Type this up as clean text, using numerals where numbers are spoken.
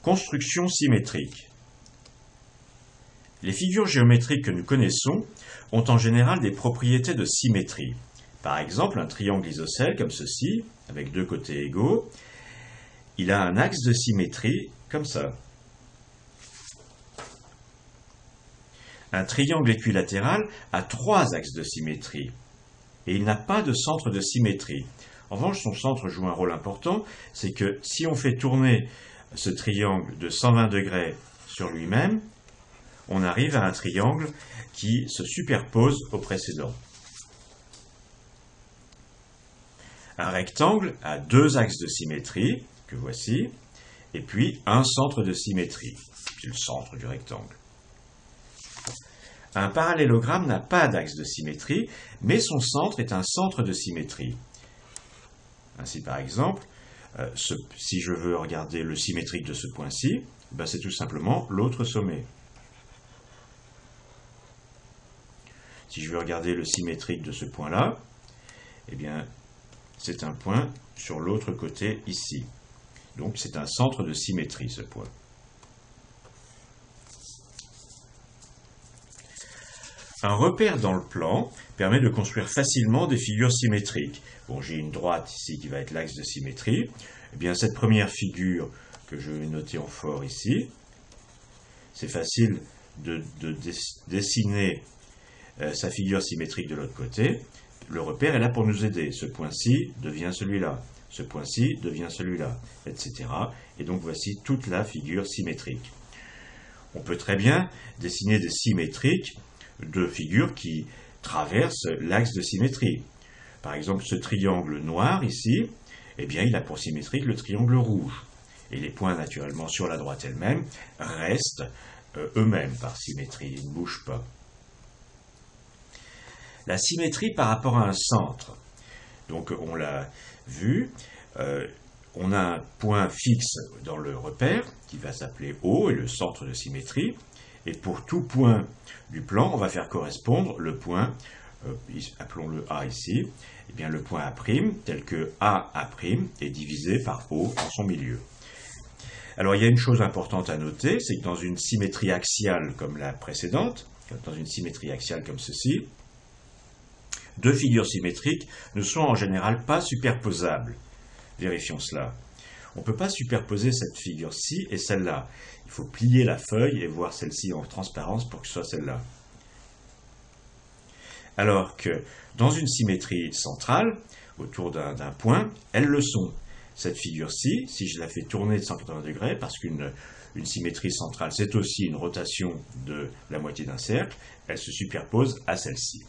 Construction symétrique. Les figures géométriques que nous connaissons ont en général des propriétés de symétrie. Par exemple, un triangle isocèle comme ceci, avec deux côtés égaux, il a un axe de symétrie comme ça. Un triangle équilatéral a trois axes de symétrie et il n'a pas de centre de symétrie. En revanche, son centre joue un rôle important, c'est que si on fait tourner ce triangle de 120 degrés sur lui-même, on arrive à un triangle qui se superpose au précédent. Un rectangle a deux axes de symétrie, que voici, et puis un centre de symétrie. C'est le centre du rectangle. Un parallélogramme n'a pas d'axe de symétrie, mais son centre est un centre de symétrie. Ainsi, par exemple, si je veux regarder le symétrique de ce point-ci, c'est tout simplement l'autre sommet. Si je veux regarder le symétrique de ce point-là, c'est un point sur l'autre côté ici. Donc c'est un centre de symétrie, ce point. Un repère dans le plan permet de construire facilement des figures symétriques. Bon, j'ai une droite ici qui va être l'axe de symétrie. Cette première figure que je vais noter en fort ici, c'est facile de dessiner sa figure symétrique de l'autre côté. Le repère est là pour nous aider. Ce point-ci devient celui-là. Ce point-ci devient celui-là, etc. Et donc voici toute la figure symétrique. On peut très bien dessiner des symétriques de figures qui traversent l'axe de symétrie. Par exemple, ce triangle noir ici, il a pour symétrique le triangle rouge. Et les points, naturellement, sur la droite elle-même, restent eux-mêmes par symétrie, ils ne bougent pas. La symétrie par rapport à un centre. Donc, on l'a vu, on a un point fixe dans le repère, qui va s'appeler O, et le centre de symétrie. Et pour tout point du plan, on va faire correspondre le point, appelons-le A ici, le point A', tel que AA' est divisé par O en son milieu. Alors il y a une chose importante à noter, c'est que dans une symétrie axiale comme la précédente, dans une symétrie axiale comme ceci, deux figures symétriques ne sont en général pas superposables. Vérifions cela. On ne peut pas superposer cette figure-ci et celle-là. Il faut plier la feuille et voir celle-ci en transparence pour que ce soit celle-là. Alors que dans une symétrie centrale, autour d'un point, elles le sont. Cette figure-ci, si je la fais tourner de 180 degrés, parce qu'une symétrie centrale, c'est aussi une rotation de la moitié d'un cercle, elle se superpose à celle-ci.